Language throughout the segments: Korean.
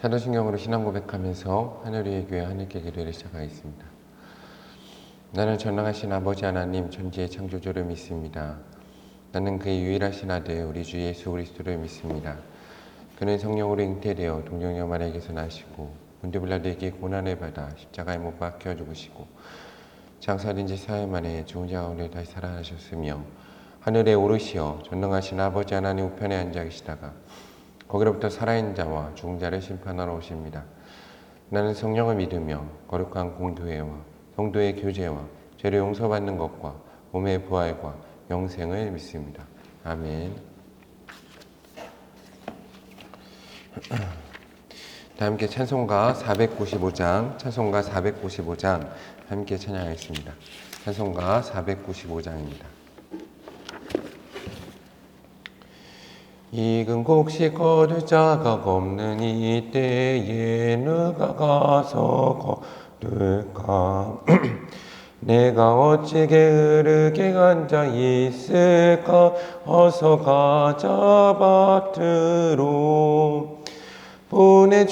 사도신경으로 신앙 고백하면서 하늘위의 교회 하늘께 기도를 시작하겠습니다. 나는 전능하신 아버지 하나님 천지의 창조주를 믿습니다. 나는 그의 유일하신 아들 우리 주 예수 그리스도를 믿습니다. 그는 성령으로 잉태되어 동정녀 마리아에게서 나시고 본디빌라도에게 고난을 받아 십자가에 못 박혀 죽으시고 장사된 지 4일 만에 죽은 자 가운데 다시 살아나셨으며 하늘에 오르시어 전능하신 아버지 하나님 우편에 앉아 계시다가 거기로부터 살아있는 자와 죽은 자를 심판하러 오십니다. 나는 성령을 믿으며 거룩한 공교회와 성도의 교제와 죄를 용서받는 것과 몸의 부활과 영생을 믿습니다. 아멘. 다 함께 찬송가 495장 함께 찬양하겠습니다. 찬송가 495장입니다. 익은 곡식 거둘 자가 없는 이때에 누가 가서 거둘까? 내가 어찌 게으르게 앉아 있을까? 어서 가자 밭으로 보내주소서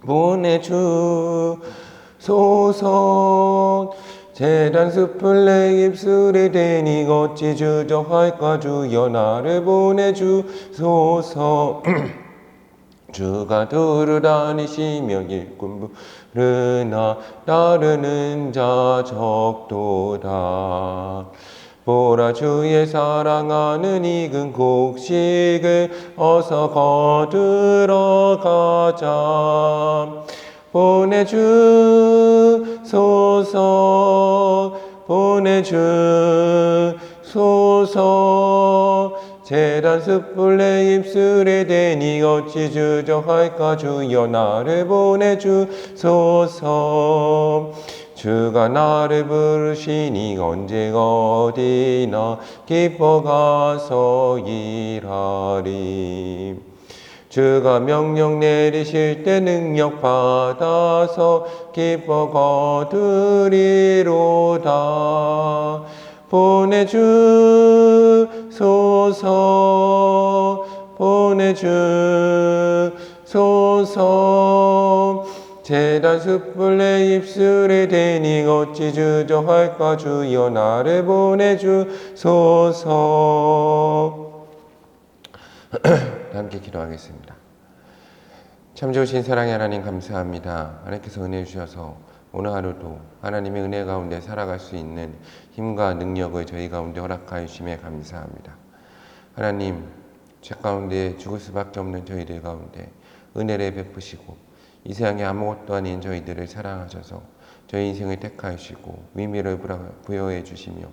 보내주소서. 재단 숲을 내 입술에 대니 어찌 주저할까? 주여 나를 보내주소서. 주가 두루 다니시며 일꾼 부르나 따르는 자 적도다. 보라 주의 사랑하는 익은 곡식을 어서 거두러 가자. 보내주소서. 재단 숯불 내 입술에 대니 어찌 주저할까? 주여 나를 보내주소서. 주가 나를 부르시니 언제 어디나 기뻐 가서 일하리. 주가 명령 내리실 때 능력 받아서 기뻐 거두리로다. 보내주소서. 재단 숯불 내 입술에 대니 어찌 주저할까? 주여 나를 보내주소서. 함께 기도하겠습니다. 참 좋으신 사랑의 하나님 감사합니다. 하나님께서 은혜 주셔서 오늘 하루도 하나님의 은혜 가운데 살아갈 수 있는 힘과 능력을 저희 가운데 허락하여 주심에 감사합니다. 하나님, 죄 가운데 죽을 수밖에 없는 저희들 가운데 은혜를 베푸시고 이 세상에 아무것도 아닌 저희들을 사랑하셔서 저희 인생을 택하여 주시고 의미를 부여해 주시며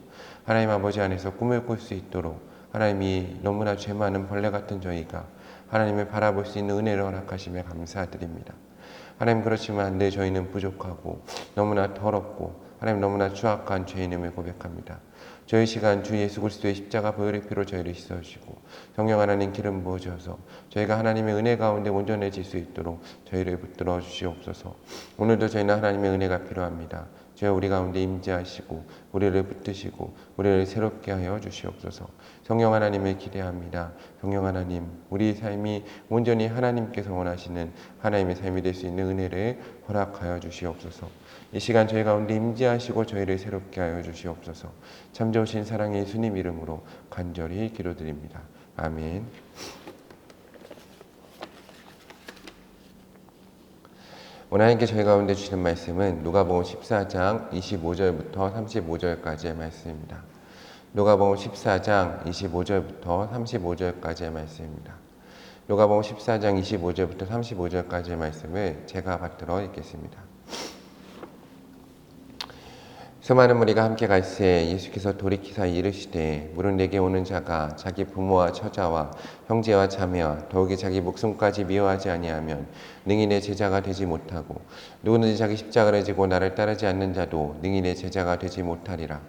하나님 아버지 안에서 꿈을 꿀 수 있도록 하나님이 너무나 죄 많은 벌레 같은 저희가 하나님을 바라볼 수 있는 은혜를 허락하시며 감사드립니다. 하나님, 그렇지만 내 저희는 부족하고 너무나 더럽고 하나님 너무나 추악한 죄인임을 고백합니다. 저희 시간 주 예수 그리스도의 십자가 보혈의 피로 저희를 씻어주시고 성령 하나님 기름 부어주셔서 저희가 하나님의 은혜 가운데 온전해질 수 있도록 저희를 붙들어 주시옵소서. 오늘도 저희는 하나님의 은혜가 필요합니다. 주여 우리 가운데 임재하시고 우리를 붙드시고 우리를 새롭게 하여 주시옵소서. 성령 하나님을 기대합니다. 성령 하나님, 우리 삶이 온전히 하나님께서 원하시는 하나님의 삶이 될 수 있는 은혜를 허락하여 주시옵소서. 이 시간 저희 가운데 임재하시고 저희를 새롭게 하여 주시옵소서. 참 좋으신 사랑의 예수님 이름으로 간절히 기도드립니다. 아멘. 오늘 하나님께 저희 가운데 주시는 말씀은 누가복음 14장 25절부터 35절까지의 말씀입니다. 누가복음 14장 25절부터 35절까지의 말씀입니다. 누가복음 14장 25절부터 35절까지의 말씀을 제가 받들어 읽겠습니다. 수많은 무리가 함께 갈새 예수께서 돌이키사 이르시되 물은 내게 오는 자가 자기 부모와 처자와 형제와 자매와 더욱이 자기 목숨까지 미워하지 아니하면 능히 내 제자가 되지 못하고 누구든지 자기 십자가를 지고 나를 따르지 않는 자도 능히 내 제자가 되지 못하리라.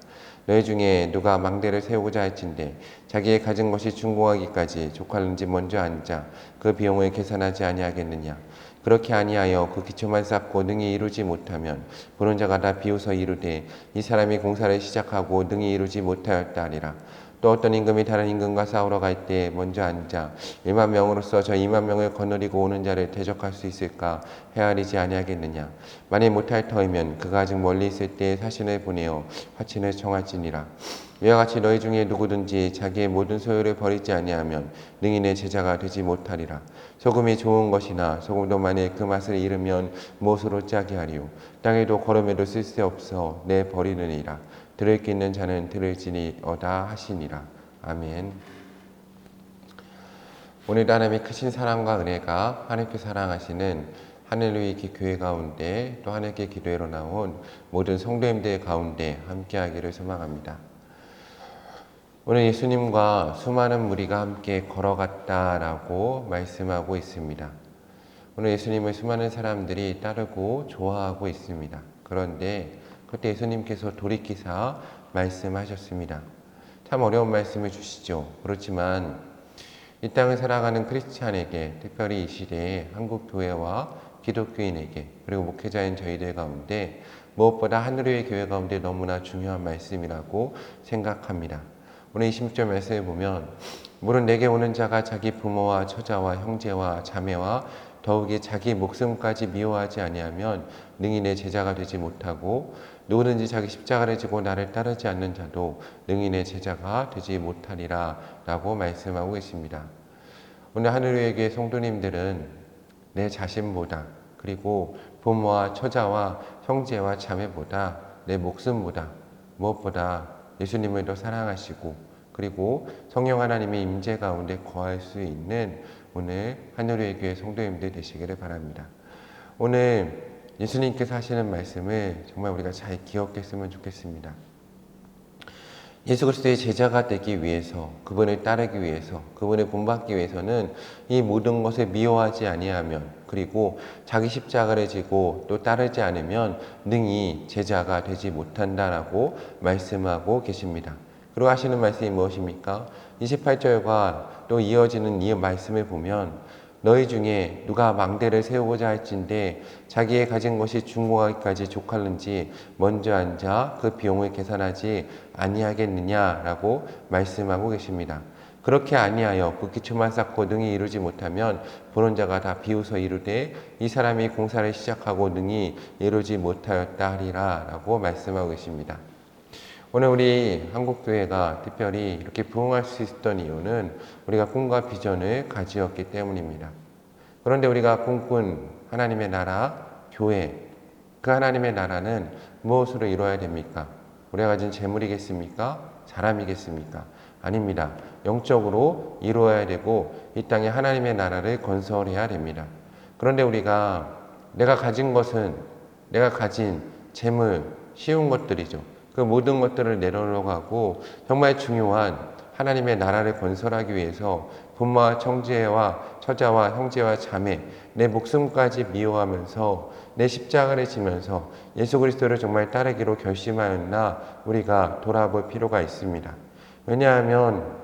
너희 중에 누가 망대를 세우고자 할진대 자기의 가진 것이 준공하기까지 족할는지 먼저 앉아 그 비용을 계산하지 아니하겠느냐. 그렇게 아니하여 그 기초만 쌓고 능히 이루지 못하면 보는 자가 다 비웃어 이르되 이 사람이 공사를 시작하고 능히 이루지 못하였다 하리라. 또 어떤 임금이 다른 임금과 싸우러 갈 때 먼저 앉아 1만 명으로서 저 2만 명을 거느리고 오는 자를 대적할 수 있을까 헤아리지 아니하겠느냐. 만일 못할 터이면 그가 아직 멀리 있을 때에 사신을 보내어 화친을 청할지니라. 이와 같이 너희 중에 누구든지 자기의 모든 소유를 버리지 아니하면 능히 내 제자가 되지 못하리라. 소금이 좋은 것이나 소금도 만일 그 맛을 잃으면 무엇으로 짜게 하리요. 땅에도 거름에도 쓸데없어 내 버리느니라. 들을 게 있는 자는 들을지니어다 하시니라. 아멘. 오늘도 하나님의 크신 사랑과 은혜가 하나님께 사랑하시는 하늘의 교회 가운데 또 하나님께 기도회로 나온 모든 성도님들 가운데 함께하기를 소망합니다. 오늘 예수님과 수많은 무리가 함께 걸어갔다라고 말씀하고 있습니다. 오늘 예수님을 수많은 사람들이 따르고 좋아하고 있습니다. 그런데 그때 예수님께서 돌이키사 말씀하셨습니다. 참 어려운 말씀을 주시죠. 그렇지만 이 땅을 살아가는 크리스찬에게, 특별히 이 시대의 한국 교회와 기독교인에게, 그리고 목회자인 저희들 가운데 무엇보다 하늘의 교회 가운데 너무나 중요한 말씀이라고 생각합니다. 오늘 26절 말씀을 보면 물은 내게 오는 자가 자기 부모와 처자와 형제와 자매와 더욱이 자기 목숨까지 미워하지 아니하면 능히 내 제자가 되지 못하고 누구든지 자기 십자가를 지고 나를 따르지 않는 자도 능히 내 제자가 되지 못하리라 라고 말씀하고 계십니다. 오늘 하늘의 교회 성도님들은 내 자신보다, 그리고 부모와 처자와 형제와 자매보다, 내 목숨보다, 무엇보다 예수님을 더 사랑하시고 그리고 성령 하나님의 임재 가운데 거할 수 있는 오늘 하늘의 교회 성도님들 되시기를 바랍니다. 오늘 예수님께서 하시는 말씀을 정말 우리가 잘 기억했으면 좋겠습니다. 예수 그리스도의 제자가 되기 위해서, 그분을 따르기 위해서, 그분을 본받기 위해서는 이 모든 것을 미워하지 아니하면, 그리고 자기 십자가를 지고 또 따르지 않으면 능히 제자가 되지 못한다라고 말씀하고 계십니다. 그리고 하시는 말씀이 무엇입니까? 28절과 또 이어지는 이 말씀을 보면 너희 중에 누가 망대를 세우고자 할진대 자기의 가진 것이 중고하기까지 족할는지 먼저 앉아 그 비용을 계산하지 아니하겠느냐라고 말씀하고 계십니다. 그렇게 아니하여 그 기초만 쌓고 능히 이루지 못하면 보는 자가 다 비웃어 이르되 이 사람이 공사를 시작하고 능히 이루지 못하였다 하리라 라고 말씀하고 계십니다. 오늘 우리 한국교회가 특별히 이렇게 부흥할 수 있었던 이유는 우리가 꿈과 비전을 가지었기 때문입니다. 그런데 우리가 꿈꾼 하나님의 나라, 교회, 그 하나님의 나라는 무엇으로 이루어야 됩니까? 우리가 가진 재물이겠습니까? 사람이겠습니까? 아닙니다. 영적으로 이루어야 되고 이 땅에 하나님의 나라를 건설해야 됩니다. 그런데 우리가 내가 가진 것은 내가 가진 재물, 쉬운 것들이죠. 그 모든 것들을 내려놓으려고 하고 정말 중요한 하나님의 나라를 건설하기 위해서 부모와 형제와 처자와 형제와 자매, 내 목숨까지 미워하면서 내 십자가를 지면서 예수 그리스도를 정말 따르기로 결심하였나 우리가 돌아볼 필요가 있습니다. 왜냐하면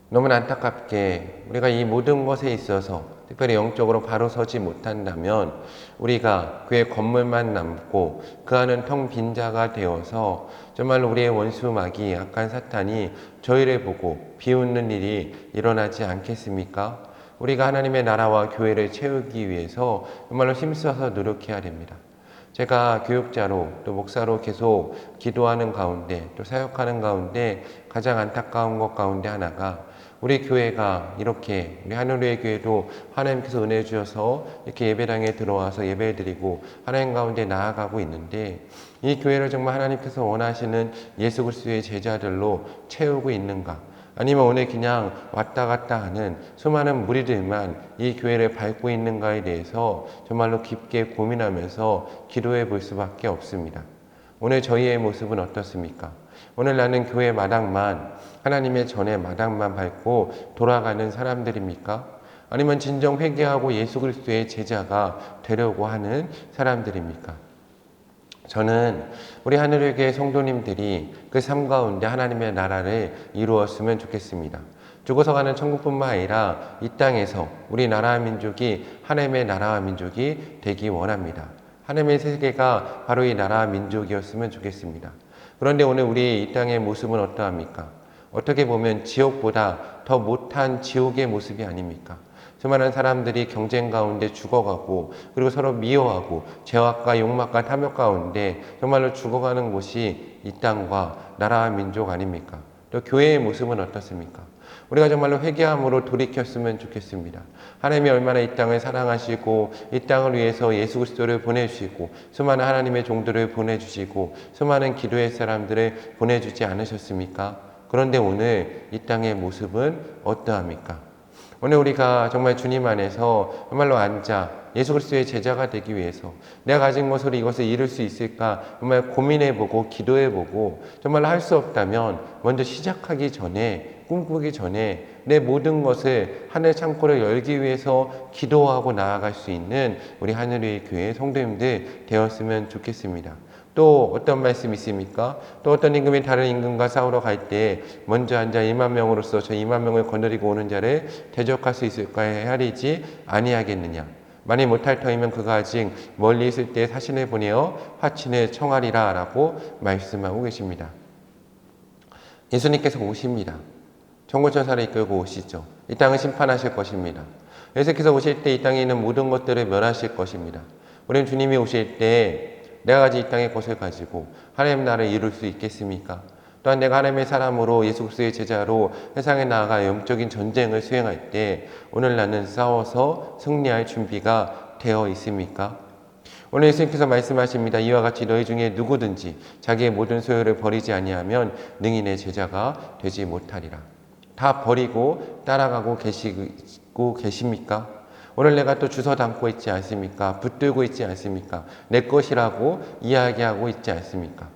너무나 안타깝게 우리가 이 모든 것에 있어서 특별히 영적으로 바로 서지 못한다면 우리가 그의 건물만 남고 그 안은 텅 빈 자가 되어서 정말로 우리의 원수 마귀 악한 사탄이 저희를 보고 비웃는 일이 일어나지 않겠습니까? 우리가 하나님의 나라와 교회를 채우기 위해서 정말로 힘써서 노력해야 됩니다. 제가 교육자로 또 목사로 계속 기도하는 가운데 또 사역하는 가운데 가장 안타까운 것 가운데 하나가 우리 교회가 이렇게 우리 하늘의 교회도 하나님께서 은혜 주셔서 이렇게 예배당에 들어와서 예배 드리고 하나님 가운데 나아가고 있는데 이 교회를 정말 하나님께서 원하시는 예수 그리스도의 제자들로 채우고 있는가? 아니면 오늘 그냥 왔다 갔다 하는 수많은 무리들만 이 교회를 밟고 있는가에 대해서 정말로 깊게 고민하면서 기도해 볼 수밖에 없습니다. 오늘 저희의 모습은 어떻습니까? 오늘 나는 교회 마당만, 하나님의 전에 마당만 밟고 돌아가는 사람들입니까? 아니면 진정 회개하고 예수 그리스도의 제자가 되려고 하는 사람들입니까? 저는 우리 하늘의 교회 성도님들이 그 삶 가운데 하나님의 나라를 이루었으면 좋겠습니다. 죽어서 가는 천국뿐만 아니라 이 땅에서 우리 나라와 민족이 하나님의 나라와 민족이 되기 원합니다. 하나님의 세계가 바로 이 나라와 민족이었으면 좋겠습니다. 그런데 오늘 우리 이 땅의 모습은 어떠합니까? 어떻게 보면 지옥보다 더 못한 지옥의 모습이 아닙니까? 수많은 사람들이 경쟁 가운데 죽어가고 그리고 서로 미워하고 죄악과 욕망과 탐욕 가운데 정말로 죽어가는 곳이 이 땅과 나라와 민족 아닙니까? 또 교회의 모습은 어떻습니까? 우리가 정말로 회개함으로 돌이켰으면 좋겠습니다. 하나님이 얼마나 이 땅을 사랑하시고 이 땅을 위해서 예수 그리스도를 보내주시고 수많은 하나님의 종들을 보내주시고 수많은 기도의 사람들을 보내주지 않으셨습니까? 그런데 오늘 이 땅의 모습은 어떠합니까? 오늘 우리가 정말 주님 안에서 정말로 앉아 예수 그리스도의 제자가 되기 위해서 내가 가진 것으로 이것을 이룰 수 있을까 정말 고민해보고 기도해보고 정말 할 수 없다면 먼저 시작하기 전에 꿈꾸기 전에 내 모든 것을 하늘 창고를 열기 위해서 기도하고 나아갈 수 있는 우리 하늘의 교회 성도님들 되었으면 좋겠습니다. 또 어떤 말씀이 있습니까? 또 어떤 임금이 다른 임금과 싸우러 갈 때 먼저 앉아 2만 명으로서 저 2만 명을 거느리고 오는 자를 대적할 수 있을까 헤아리지 아니하겠느냐. 만일 못할 터이면 그가 아직 멀리 있을 때 사신을 보내어 화친을 청하리라 라고 말씀하고 계십니다. 예수님께서 오십니다. 천군천사를 이끌고 오시죠. 이 땅을 심판하실 것입니다. 예수께서 오실 때 이 땅에 있는 모든 것들을 멸하실 것입니다. 우리는 주님이 오실 때 내가 가진 이 땅의 것을 가지고 하나님 나라를 이룰 수 있겠습니까? 또한 내가 하나님의 사람으로 예수 그리스도의 제자로 세상에 나아가 영적인 전쟁을 수행할 때 오늘 나는 싸워서 승리할 준비가 되어 있습니까? 오늘 예수님께서 말씀하십니다. 이와 같이 너희 중에 누구든지 자기의 모든 소유를 버리지 아니하면 능히 내 제자가 되지 못하리라. 다 버리고 따라가고 계십니까? 오늘 내가 또 주워 담고 있지 않습니까? 붙들고 있지 않습니까? 내 것이라고 이야기하고 있지 않습니까?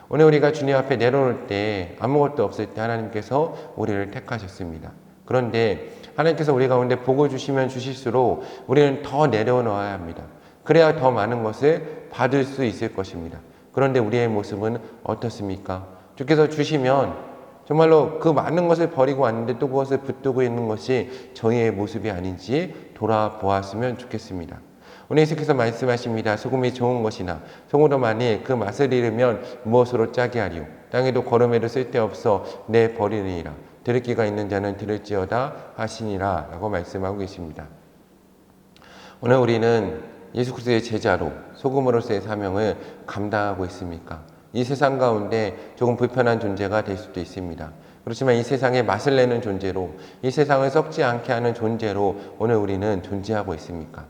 오늘 우리가 주님 앞에 내려놓을 때 아무것도 없을 때 하나님께서 우리를 택하셨습니다. 그런데 하나님께서 우리 가운데 복을 주시면 주실수록 우리는 더 내려놓아야 합니다. 그래야 더 많은 것을 받을 수 있을 것입니다. 그런데 우리의 모습은 어떻습니까? 주께서 주시면 정말로 그 많은 것을 버리고 왔는데 또 그것을 붙들고 있는 것이 저희의 모습이 아닌지 돌아보았으면 좋겠습니다. 오늘 예수께서 말씀하십니다. 소금이 좋은 것이나 소금으로 만일 그 맛을 잃으면 무엇으로 짜게 하리요? 땅에도 거름에도 쓸데없어 내 버리느니라. 들을 귀가 있는 자는 들을지어다 하시니라 라고 말씀하고 계십니다. 오늘 우리는 예수 그리스도의 제자로 소금으로서의 사명을 감당하고 있습니까? 이 세상 가운데 조금 불편한 존재가 될 수도 있습니다. 그렇지만 이 세상에 맛을 내는 존재로, 이 세상을 썩지 않게 하는 존재로 오늘 우리는 존재하고 있습니까?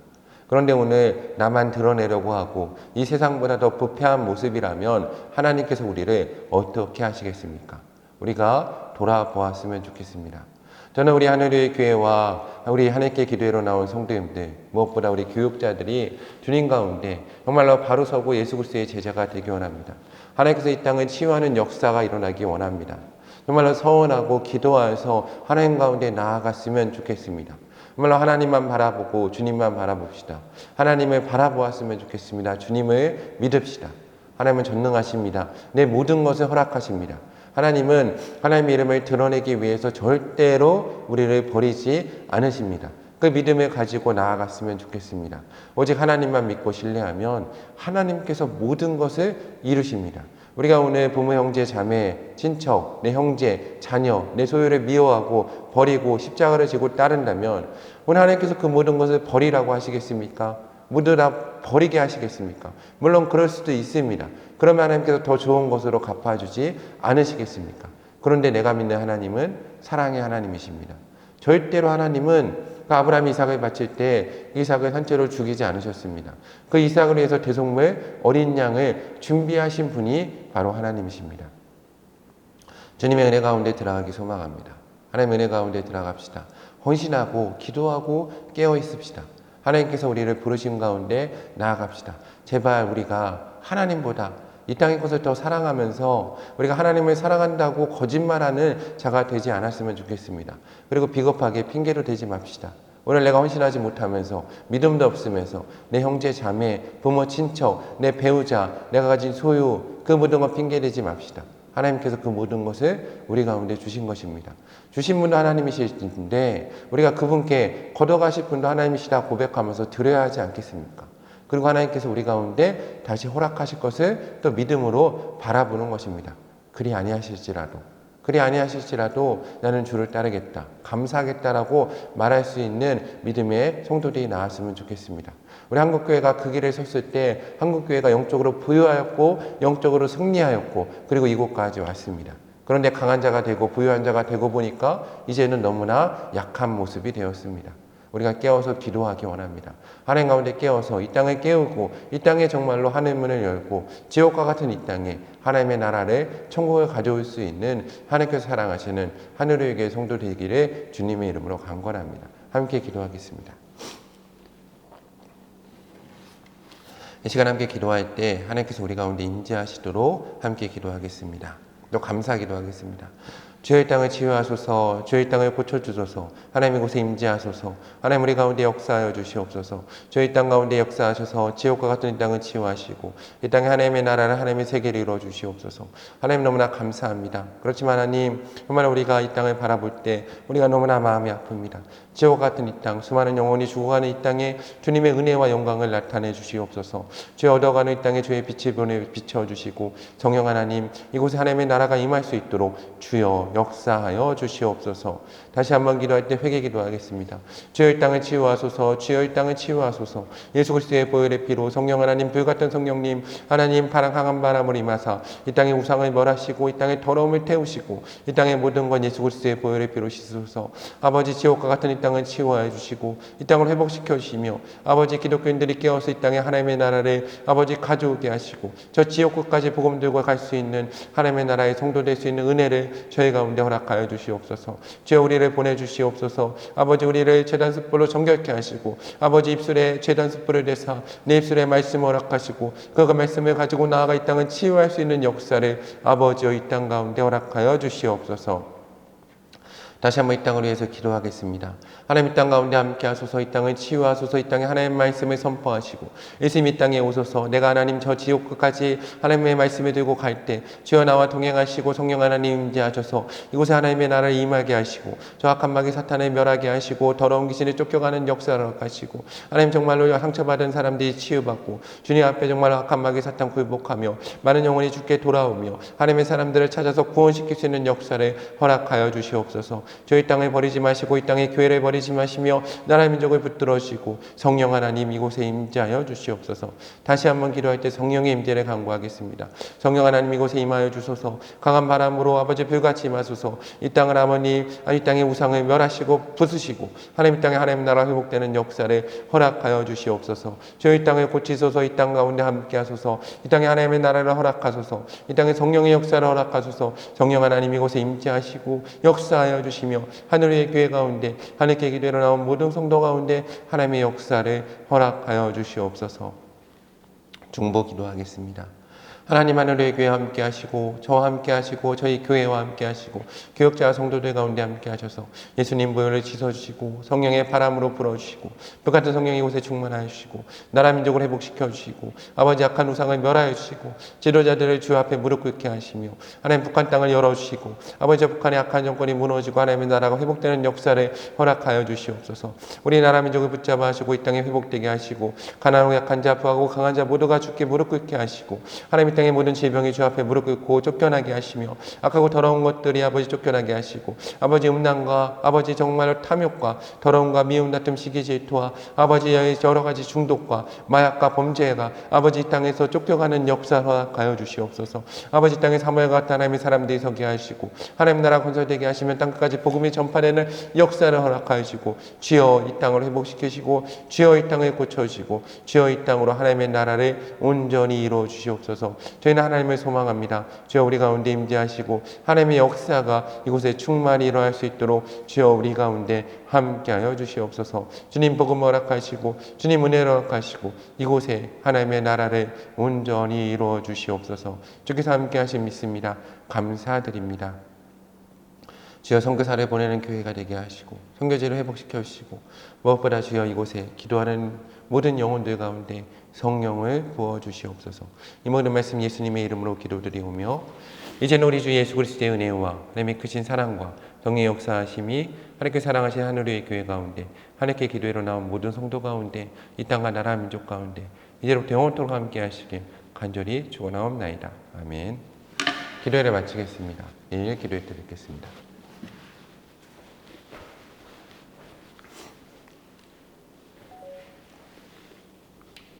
그런데 오늘 나만 드러내려고 하고 이 세상보다 더 부패한 모습이라면 하나님께서 우리를 어떻게 하시겠습니까? 우리가 돌아보았으면 좋겠습니다. 저는 우리 하늘의 교회와 우리 하늘께 기도회로 나온 성도님들, 무엇보다 우리 교육자들이 주님 가운데 정말로 바로 서고 예수 그리스도의 제자가 되기 원합니다. 하나님께서 이 땅을 치유하는 역사가 일어나기 원합니다. 정말로 서원하고 기도하여서 하나님 가운데 나아갔으면 좋겠습니다. 정말로 하나님만 바라보고 주님만 바라봅시다. 하나님을 바라보았으면 좋겠습니다. 주님을 믿읍시다. 하나님은 전능하십니다. 내 모든 것을 허락하십니다. 하나님은 하나님의 이름을 드러내기 위해서 절대로 우리를 버리지 않으십니다. 그 믿음을 가지고 나아갔으면 좋겠습니다. 오직 하나님만 믿고 신뢰하면 하나님께서 모든 것을 이루십니다. 우리가 오늘 부모, 형제, 자매, 친척, 내 형제, 자녀, 내 소유를 미워하고 버리고 십자가를 지고 따른다면 오늘 하나님께서 그 모든 것을 버리라고 하시겠습니까? 모두 다 버리게 하시겠습니까? 물론 그럴 수도 있습니다. 그러면 하나님께서 더 좋은 것으로 갚아주지 않으시겠습니까? 그런데 내가 믿는 하나님은 사랑의 하나님이십니다. 절대로 하나님은 그 아브라함이 이삭을 바칠 때 이삭을 산채로 죽이지 않으셨습니다. 그 이삭을 위해서 대속물 어린 양을 준비하신 분이 바로 하나님이십니다. 주님의 은혜 가운데 들어가기 소망합니다. 하나님의 은혜 가운데 들어갑시다. 헌신하고 기도하고 깨어 있읍시다. 하나님께서 우리를 부르신 가운데 나아갑시다. 제발 우리가 하나님보다 이 땅의 것을 더 사랑하면서 우리가 하나님을 사랑한다고 거짓말하는 자가 되지 않았으면 좋겠습니다. 그리고 비겁하게 핑계로 대지 맙시다. 오늘 내가 헌신하지 못하면서 믿음도 없으면서 내 형제 자매, 부모 친척, 내 배우자, 내가 가진 소유 그 모든 것 핑계대지 맙시다. 하나님께서 그 모든 것을 우리 가운데 주신 것입니다. 주신 분도 하나님이시신데 우리가 그분께 걷어가실 분도 하나님이시다 고백하면서 드려야 하지 않겠습니까? 그리고 하나님께서 우리 가운데 다시 허락하실 것을 또 믿음으로 바라보는 것입니다. 그리 아니하실지라도 나는 주를 따르겠다, 감사하겠다라고 말할 수 있는 믿음의 성도들이 나왔으면 좋겠습니다. 우리 한국교회가 그 길에 섰을 때 한국교회가 영적으로 부유하였고 영적으로 승리하였고 그리고 이곳까지 왔습니다. 그런데 강한 자가 되고 부유한 자가 되고 보니까 이제는 너무나 약한 모습이 되었습니다. 우리가 깨어서 기도하기 원합니다. 하나님 가운데 깨어서 이 땅을 깨우고 이 땅에 정말로 하늘문을 열고 지옥과 같은 이 땅에 하나님의 나라를 천국을 가져올 수 있는 하나님께서 사랑하시는 하늘의 교회 성도 되기를 주님의 이름으로 간구합니다. 함께 기도하겠습니다. 이 시간 함께 기도할 때 하나님께서 우리 가운데 임재하시도록 함께 기도하겠습니다. 또 감사 기도하겠습니다. 주의 땅을 치유하소서, 주의 땅을 고쳐주소서, 하나님 이곳에 임재하소서, 하나님 우리 가운데 역사하여 주시옵소서, 주의 땅 가운데 역사하셔서 지옥과 같은 이 땅을 치유하시고 이 땅에 하나님의 나라를 하나님의 세계를 이루어 주시옵소서. 하나님 너무나 감사합니다. 그렇지만 하나님 정말 우리가 이 땅을 바라볼 때 우리가 너무나 마음이 아픕니다. 지옥 같은 이 땅, 수많은 영혼이 죽어가는 이 땅에 주님의 은혜와 영광을 나타내 주시옵소서. 주의 얻어가는 이 땅에 주의 빛을 비춰주시고 성령 하나님 이곳에 하나님의 나라가 임할 수 있도록 주여 역사하여 주시옵소서. 다시 한번 기도할 때 회개 기도하겠습니다. 주여 이 땅을 치유하소서, 주여 이 땅을 치유하소서. 예수 그리스도의 보혈의 피로 성령 하나님 불같은 성령님 하나님 강한 바람을 임하사 이 땅의 우상을 멸하시고 이 땅의 더러움을 태우시고 이 땅의 모든 것 예수 그리스도의 보혈의 피로 씻으소서. 아버지 지옥과 같은 이 땅을 치유하여 주시고 이 땅을 회복시켜 주시며 아버지 기독교인들이 깨어서 이 땅에 하나님의 나라를 아버지 가져오게 하시고 저 지옥 끝까지 복음 들고 갈 수 있는 하나님의 나라의 성도 될 수 있는 은혜를 저희 가운데 허락하여 주시옵소서. 주여 우리를 보내주시옵소서. 아버지 우리를 제단 숯불로 정결케 하시고 아버지 입술에 제단 숯불을 대사 내 입술에 말씀을 허락하시고 그 말씀을 가지고 나아가 이 땅을 치유할 수 있는 역사를 아버지여 이 땅 가운데 허락하여 주시옵소서. 다시 한번 이 땅을 위해서 기도하겠습니다. 하나님 이 땅 가운데 함께 하소서. 이 땅을 치유하소서. 이 땅에 하나님의 말씀을 선포하시고 예수님 이 땅에 오소서. 내가 하나님 저 지옥 끝까지 하나님의 말씀을 들고 갈 때 주여 나와 동행하시고 성령 하나님 임재하셔서 이곳에 하나님의 나라를 임하게 하시고 저 악한 마귀 사탄을 멸하게 하시고 더러운 귀신을 쫓겨가는 역사를 하시고 하나님 정말로 상처받은 사람들이 치유받고 주님 앞에 정말 악한 마귀 사탄 굴복하며 많은 영혼이 주께 돌아오며 하나님의 사람들을 찾아서 구원시킬 수 있는 역사를 허락하여 주시옵소서. 저희 땅을 버리지 마시고 이 땅의 교회를 버리지 마시며 나라의 민족을 붙들어주시고 성령 하나님 이곳에 임재하여 주시옵소서. 다시 한번 기도할 때 성령의 임재를 간구하겠습니다. 성령 하나님 이곳에 임하여 주소서. 강한 바람으로 아버지 불같이 임하소서. 이 땅을 아버님 이 땅의 우상을 멸하시고 부수시고 하나님 이 땅에 하나님 나라 회복되는 역사를 허락하여 주시옵소서. 저희 땅을 고치소서. 이 땅 가운데 함께 하소서. 이 땅에 하나님의 나라를 허락하소서. 이 땅에 성령의 역사를 허락하소서. 성령 하나님 이곳에 임재하시고 역사하여 주시옵소서. 하늘의 교회 가운데 하늘께 기도로 나온 모든 성도 가운데 하나님의 역사를 허락하여 주시옵소서. 중보 기도하겠습니다. 하나님 하늘의 교회와 함께 하시고 저와 함께 하시고 저희 교회와 함께 하시고 교역자 성도들 가운데 함께 하셔서 예수님 보혈을 씻어주시고 성령의 바람으로 불어주시고 불같은 성령이 이곳에 충만하여 주시고 나라 민족을 회복시켜 주시고 아버지 악한 우상을 멸하여 주시고 지도자들을 주 앞에 무릎 꿇게 하시며 하나님 북한 땅을 열어주시고 아버지 북한의 악한 정권이 무너지고 하나님의 나라가 회복되는 역사를 허락하여 주시옵소서. 우리 나라 민족을 붙잡아 하시고 이 땅에 회복되게 하시고 가난하고 약한 자 부하고 강한 자 모두가 주께 무릎 꿇게 하시고 하나님 땅의 모든 질병이 주 앞에 무릎 꿇고 쫓겨나게 하시며 악하고 더러운 것들이 아버지 쫓겨나게 하시고 아버지 음란과 아버지 정말 탐욕과 더러움과 미움 다툼 시기 질투와 아버지의 여러 가지 중독과 마약과 범죄가 아버지 이 땅에서 쫓겨가는 역사를 허락하여 주시옵소서. 아버지 땅에 사무엘과 같은 하나님의 사람들이 서게 하시고 하나님 나라 건설되게 하시면 땅끝까지 복음이 전파되는 역사를 허락하여 주시고 주여 이 땅을 회복시키시고 주여 이 땅을 고쳐주시고 주여 이 땅으로 하나님의 나라를 온전히 이루어 주시옵소서. 저희는 하나님을 소망합니다. 주여 우리 가운데 임재하시고 하나님의 역사가 이곳에 충만히 일어날 수 있도록 주여 우리 가운데 함께하여 주시옵소서. 주님 복음 허락하시고 주님 은혜를 허락하시고 이곳에 하나님의 나라를 온전히 이루어 주시옵소서. 주께서 함께하심 믿습니다. 감사드립니다. 주여 선교사를 보내는 교회가 되게 하시고 선교지를 회복시켜 주시고 무엇보다 주여 이곳에 기도하는 모든 영혼들 가운데 성령을 부어주시옵소서. 이 모든 말씀 예수님의 이름으로 기도드리오며 이제는 우리 주 예수 그리스도의 은혜와 하나님의 크신 사랑과 성령의 역사하심이 하나님께 사랑하신 하늘의 교회 가운데 하나님께 기도로 나온 모든 성도 가운데 이 땅과 나라 민족 가운데 이제부터 영원토록 함께 하시길 간절히 축원하옵나이다. 아멘. 기도를 마치겠습니다. 1일 기도해 드리겠습니다.